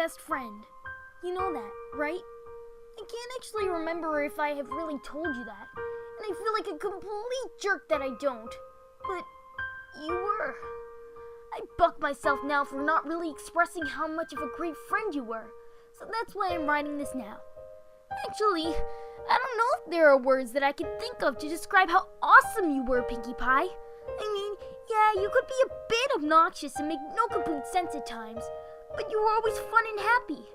best friend. You know that, right? I can't actually remember if I have really told you that, and I feel like a complete jerk that I don't. But you were. I buck myself now for not really expressing how much of a great friend you were, so that's why I'm writing this now. Actually, I don't know if there are words that I can think of to describe how awesome you were, Pinkie Pie. I mean, yeah, you could be a bit obnoxious and make no complete sense at times, but you were always fun and happy.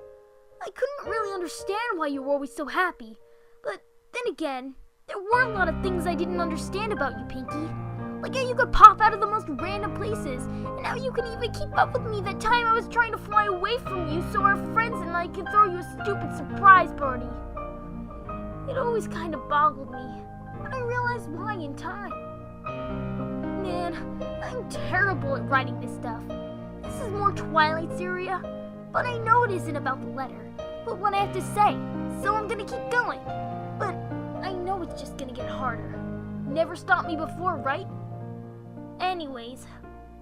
I couldn't really understand why you were always so happy, but then again, there were a lot of things I didn't understand about you, Pinkie. Like how you could pop out of the most random places, and how you could even keep up with me that time I was trying to fly away from you so our friends and I could throw you a stupid surprise party. It always kind of boggled me, but I realized why in time. Man, I'm terrible at writing this stuff. This is more Twilight's area, but I know it isn't about the letter, but what I have to say, so I'm gonna keep going. But I know it's just gonna get harder. Never stopped me before, right? Anyways,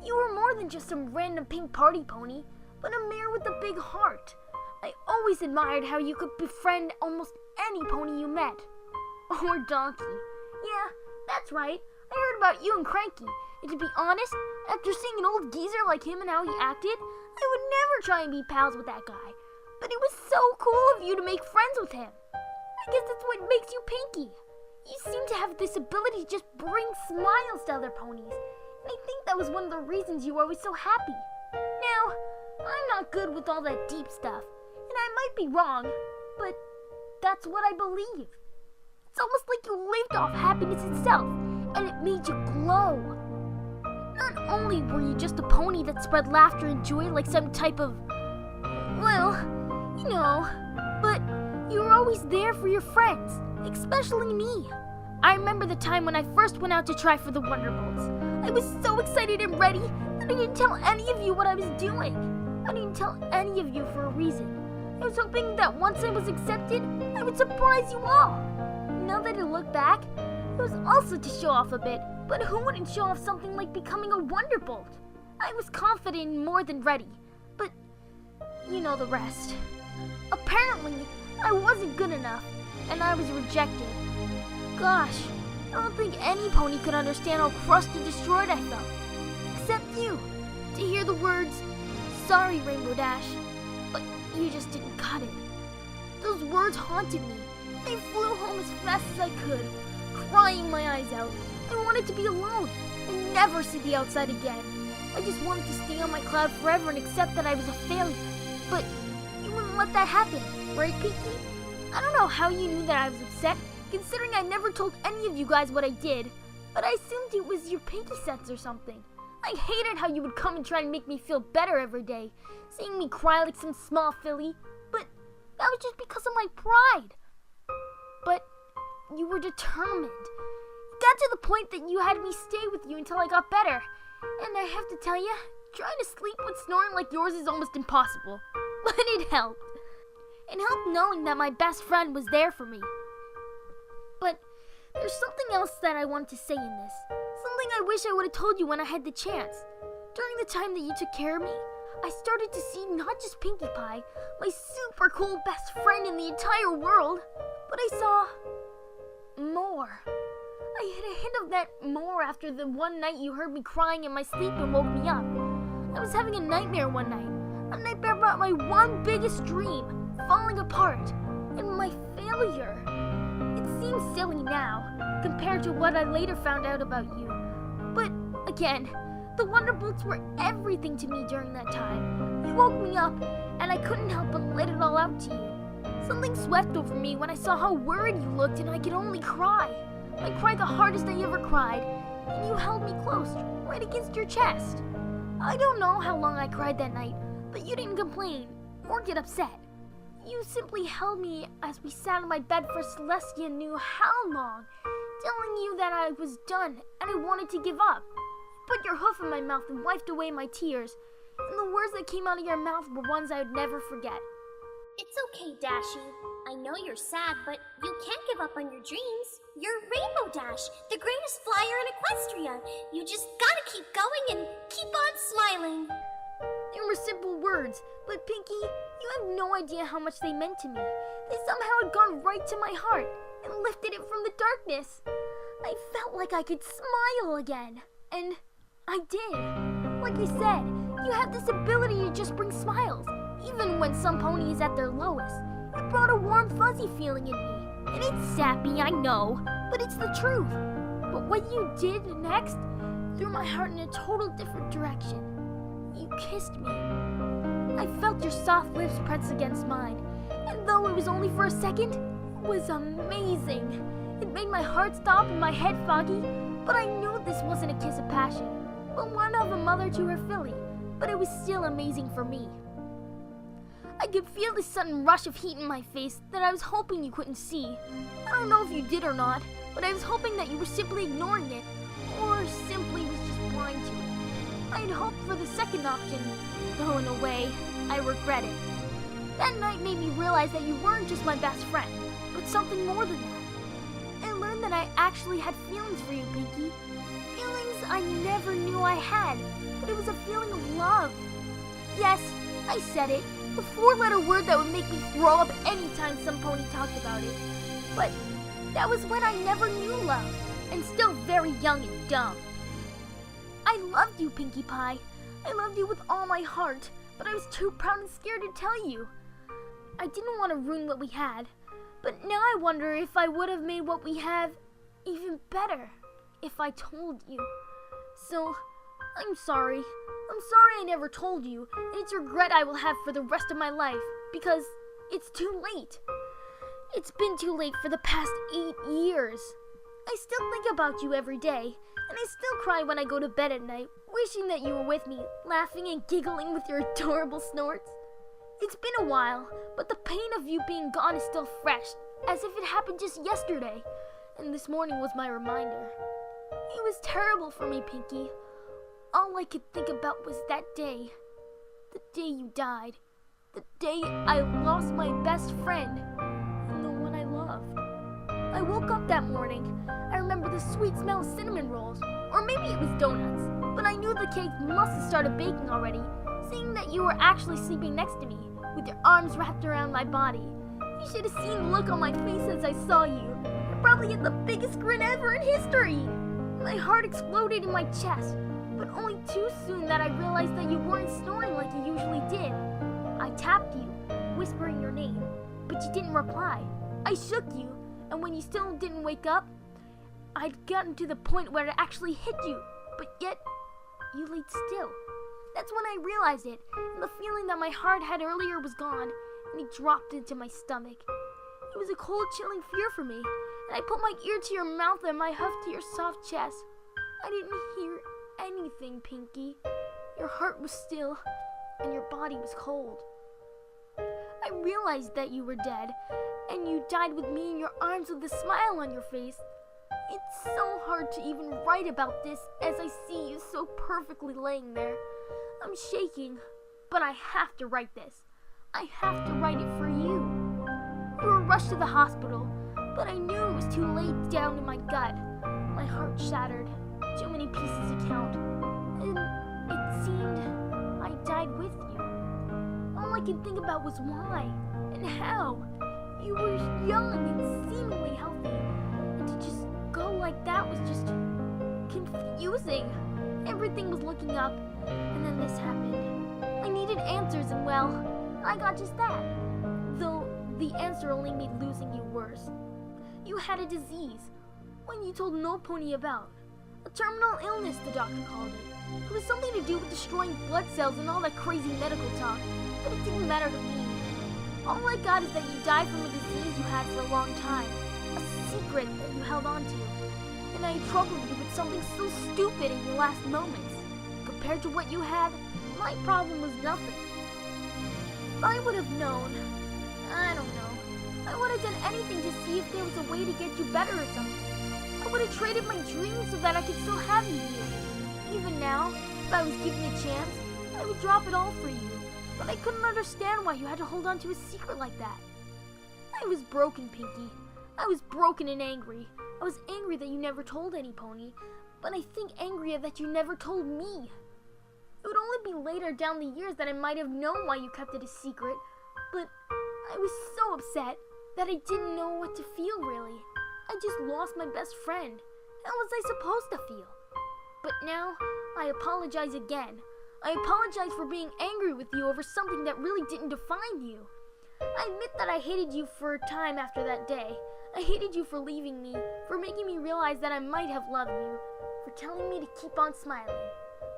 you were more than just some random pink party pony, but a mare with a big heart. I always admired how you could befriend almost any pony you met. Or donkey. Yeah, that's right. I heard about you and Cranky, and to be honest, after seeing an old geezer like him and how he acted, I would never try and be pals with that guy. But it was so cool of you to make friends with him. I guess that's what makes you Pinkie. You seem to have this ability to just bring smiles to other ponies, and I think that was one of the reasons you were always so happy. Now, I'm not good with all that deep stuff, and I might be wrong, but that's what I believe. It's almost like you lived off happiness itself, and it made you glow. Not only were you just a pony that spread laughter and joy like some type of, well, you know, but you were always there for your friends, especially me. I remember the time when I first went out to try for the Wonderbolts. I was so excited and ready that I didn't tell any of you what I was doing. I didn't tell any of you for a reason. I was hoping that once I was accepted, I would surprise you all. Now that I look back, it was also to show off a bit, but who wouldn't show off something like becoming a Wonderbolt? I was confident and more than ready, but you know the rest. Apparently, I wasn't good enough, and I was rejected. Gosh, I don't think any pony could understand how crushed and destroyed I felt. Except you, to hear the words, "Sorry, Rainbow Dash, but you just didn't cut it." Those words haunted me. I flew home as fast as I could, crying my eyes out. I wanted to be alone and never see the outside again. I just wanted to stay on my cloud forever and accept that I was a failure. But you wouldn't let that happen, right, Pinkie? I don't know how you knew that I was upset, considering I never told any of you guys what I did, but I assumed it was your Pinkie sense or something. I hated how you would come and try to make me feel better every day, seeing me cry like some small filly, but that was just because of my pride. But you were determined. It got to the point that you had me stay with you until I got better, and I have to tell you, trying to sleep with snoring like yours is almost impossible, but it helped. It helped knowing that my best friend was there for me. But there's something else that I wanted to say in this. Something I wish I would have told you when I had the chance. During the time that you took care of me, I started to see not just Pinkie Pie, my super cool best friend in the entire world, but I saw more. I had a hint of that more after the one night you heard me crying in my sleep and woke me up. I was having a nightmare one night. A nightmare about my one biggest dream falling apart, and my failure. It seems silly now, compared to what I later found out about you. But, again, the Wonderbolts were everything to me during that time. You woke me up, and I couldn't help but let it all out to you. Something swept over me when I saw how worried you looked, and I could only cry. I cried the hardest I ever cried, and you held me close, right against your chest. I don't know how long I cried that night, but you didn't complain or get upset. You simply held me as we sat on my bed for Celestia knew how long, telling you that I was done and I wanted to give up. You put your hoof in my mouth and wiped away my tears, and the words that came out of your mouth were ones I would never forget. It's okay, Dashy. I know you're sad, but you can't give up on your dreams. You're Rainbow Dash, the greatest flyer in Equestria. You just gotta keep going and keep on smiling. There were simple words, but Pinkie, you have no idea how much they meant to me. They somehow had gone right to my heart and lifted it from the darkness. I felt like I could smile again, and I did. Like I said, you have this ability to just bring smiles, even when some pony is at their lowest. It brought a warm, fuzzy feeling in me, and it's sappy, I know, but it's the truth. But what you did next threw my heart in a total different direction. You kissed me. I felt your soft lips press against mine, and though it was only for a second, it was amazing. It made my heart stop and my head foggy, but I knew this wasn't a kiss of passion, but one of a mother to her filly, but it was still amazing for me. I could feel this sudden rush of heat in my face that I was hoping you couldn't see. I don't know if you did or not, but I was hoping that you were simply ignoring it, or simply was just blind to it. I had hoped for the second option, though in a way, I regret it. That night made me realize that you weren't just my best friend, but something more than that. I learned that I actually had feelings for you, Pinkie. Feelings I never knew I had, but it was a feeling of love. Yes, I said it, the four-letter word that would make me throw up anytime some pony talked about it. But that was when I never knew love, and still very young and dumb. I loved you, Pinkie Pie. I loved you with all my heart, but I was too proud and scared to tell you. I didn't want to ruin what we had, but now I wonder if I would have made what we have even better if I told you. So, I'm sorry. I'm sorry I never told you, and it's a regret I will have for the rest of my life, because it's too late. It's been too late for the past 8 years. I still think about you every day, and I still cry when I go to bed at night, wishing that you were with me, laughing and giggling with your adorable snorts. It's been a while, but the pain of you being gone is still fresh, as if it happened just yesterday, and this morning was my reminder. It was terrible for me, Pinkie. All I could think about was that day. The day you died. The day I lost my best friend, and the one I loved. I woke up that morning. I remember the sweet smell of cinnamon rolls, or maybe it was donuts, but I knew the cake must have started baking already, seeing that you were actually sleeping next to me, with your arms wrapped around my body. You should have seen the look on my face as I saw you. I probably had the biggest grin ever in history. My heart exploded in my chest, but only too soon that I realized that you weren't snoring like you usually did. I tapped you, whispering your name, but you didn't reply. I shook you, and when you still didn't wake up, I'd gotten to the point where it actually hit you, but yet you laid still. That's when I realized it, and the feeling that my heart had earlier was gone, and it dropped into my stomach. It was a cold, chilling fear for me, and I put my ear to your mouth and my huff to your soft chest. I didn't hear anything, Pinkie. Your heart was still, and your body was cold. I realized that you were dead, and you died with me in your arms with a smile on your face. It's so hard to even write about this as I see you so perfectly laying there. I'm shaking, but I have to write this. I have to write it for you. You were rushed to the hospital, but I knew it was too late down in my gut. My heart shattered, too many pieces to count, and it seemed I died with you. All I could think about was why and how. You were young and seemingly healthy, and to just go like that was just confusing. Everything was looking up, and then this happened. I needed answers, and well, I got just that. Though the answer only made losing you worse. You had a disease, one you told no pony about. A terminal illness, the doctor called it. It was something to do with destroying blood cells and all that crazy medical talk, but it didn't matter to me. All I got is that you died from a disease you had for a long time, a secret that you held on to. And I troubled you with something so stupid in your last moments. Compared to what you had, my problem was nothing. If I would have known, I don't know. I would have done anything to see if there was a way to get you better or something. I would have traded my dreams so that I could still have you here. Even now, if I was given a chance, I would drop it all for you. But I couldn't understand why you had to hold on to a secret like that. I was broken, Pinkie. I was broken and angry. I was angry that you never told any pony, but I think angrier that you never told me. It would only be later down the years that I might have known why you kept it a secret, but I was so upset that I didn't know what to feel really. I just lost my best friend. How was I supposed to feel? But now, I apologize again. I apologize for being angry with you over something that really didn't define you. I admit that I hated you for a time after that day. I hated you for leaving me, for making me realize that I might have loved you, for telling me to keep on smiling.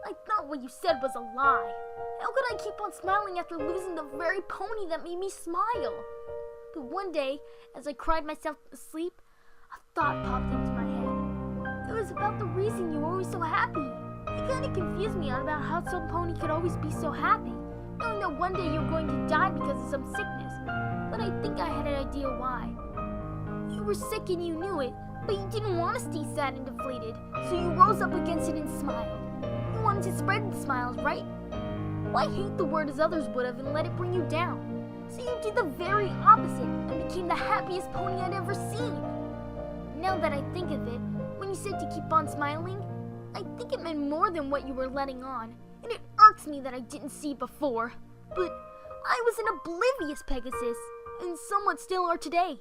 I thought what you said was a lie. How could I keep on smiling after losing the very pony that made me smile? But one day, as I cried myself to sleep, a thought popped into my head. It was about the reason you were always so happy. It kind of confused me on about how some pony could always be so happy, knowing that one day you were going to die because of some sickness. But I think I had an idea why. You were sick and you knew it, but you didn't want to stay sad and deflated, so you rose up against it and smiled. You wanted to spread the smiles, right? Why hate the world as others would have and let it bring you down? So you did the very opposite and became the happiest pony I'd ever seen. Now that I think of it, when you said to keep on smiling, I think it meant more than what you were letting on, and it irks me that I didn't see before. But I was an oblivious Pegasus, and somewhat still are today.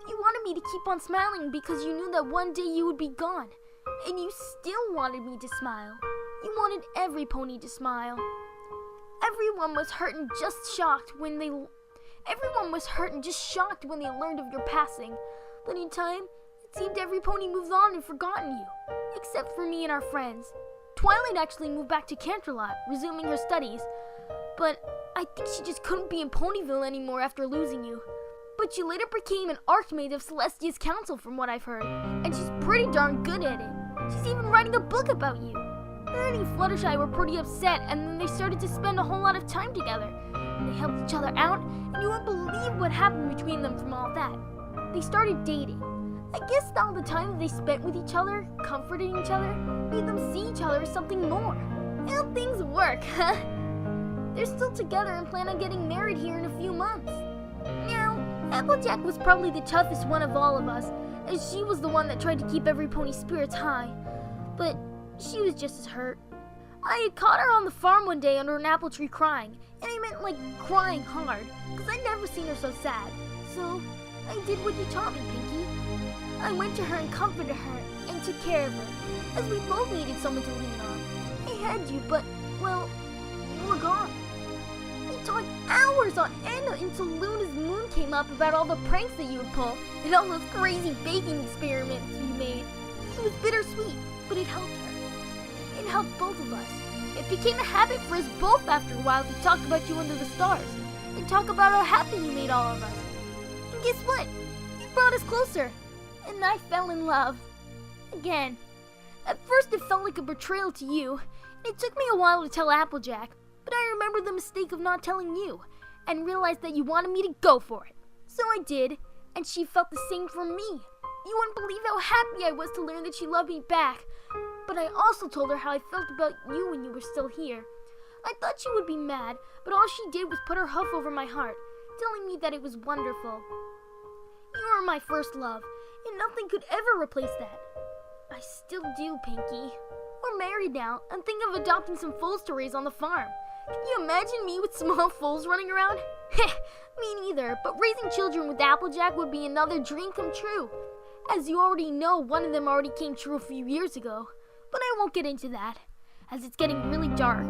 You wanted me to keep on smiling because you knew that one day you would be gone, and you still wanted me to smile. You wanted every pony to smile. Everyone was hurt and just shocked when they learned of your passing. But in time, it seemed every pony moved on and forgotten you, except for me and our friends. Twilight actually moved back to Canterlot, resuming her studies, but I think she just couldn't be in Ponyville anymore after losing you. But she later became an Archmage of Celestia's Council from what I've heard, and she's pretty darn good at it. She's even writing a book about you. Her and Fluttershy were pretty upset, and then they started to spend a whole lot of time together. They helped each other out, and you won't believe what happened between them from all that. They started dating. I guess all the time they spent with each other, comforting each other, made them see each other as something more. How things work, huh? They're still together and plan on getting married here in a few months. Now, Applejack was probably the toughest one of all of us, as she was the one that tried to keep every pony's spirits high. But she was just as hurt. I had caught her on the farm one day under an apple tree crying, and I meant like crying hard, because I'd never seen her so sad. So, I did what you taught me, Pinkie. I went to her and comforted her and took care of her, as we both needed someone to lean on. I had you, but, well, you were gone. We talked hours on end until Luna's moon came up about all the pranks that you would pull and all those crazy baking experiments you made. It was bittersweet, but it helped her. It helped both of us. It became a habit for us both after a while to talk about you under the stars and talk about how happy you made all of us. And guess what? You brought us closer, and I fell in love. Again. At first it felt like a betrayal to you, and it took me a while to tell Applejack, but I remembered the mistake of not telling you, and realized that you wanted me to go for it. So I did, and she felt the same for me. You wouldn't believe how happy I was to learn that she loved me back, but I also told her how I felt about you when you were still here. I thought she would be mad, but all she did was put her hoof over my heart, telling me that it was wonderful. You were my first love, and nothing could ever replace that. I still do, Pinkie. We're married now, and think of adopting some foals to raise on the farm. Can you imagine me with small foals running around? Heh, me neither, but raising children with Applejack would be another dream come true. As you already know, one of them already came true a few years ago, but I won't get into that, as it's getting really dark.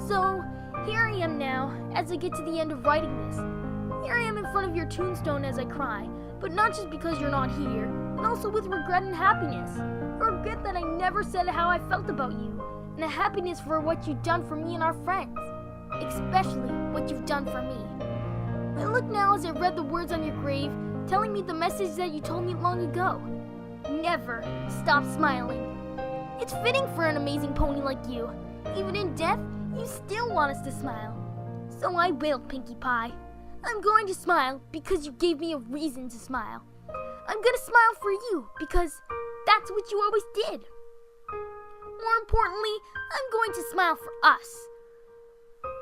So, here I am now, as I get to the end of writing this. Here I am in front of your tombstone as I cry, but not just because you're not here, and also with regret and happiness. A regret that I never said how I felt about you, and a happiness for what you've done for me and our friends. Especially what you've done for me. I look now as I read the words on your grave, telling me the message that you told me long ago. Never stop smiling. It's fitting for an amazing pony like you. Even in death, you still want us to smile. So I will, Pinkie Pie. I'm going to smile because you gave me a reason to smile. I'm gonna smile for you because that's what you always did. More importantly, I'm going to smile for us.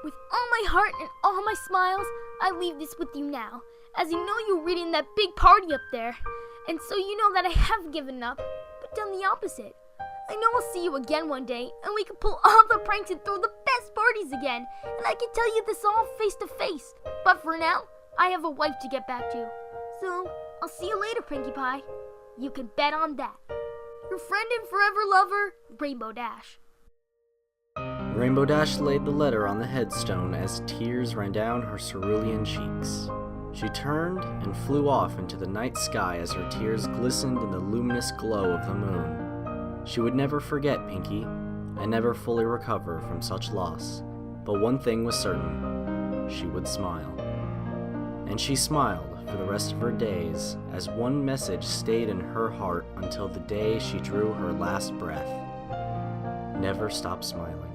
With all my heart and all my smiles, I leave this with you now, as you know you're reading that big party up there, and so you know that I haven't given up, but done the opposite. I know I'll see you again one day, and we can pull all the pranks and throw the best parties again, and I can tell you this all face to face. But for now, I have a wife to get back to. So, I'll see you later, Pinkie Pie. You can bet on that. Your friend and forever lover, Rainbow Dash. Rainbow Dash laid the letter on the headstone as tears ran down her cerulean cheeks. She turned and flew off into the night sky as her tears glistened in the luminous glow of the moon. She would never forget Pinkie, and never fully recover from such loss. But one thing was certain: she would smile. And she smiled for the rest of her days, as one message stayed in her heart until the day she drew her last breath: never stop smiling.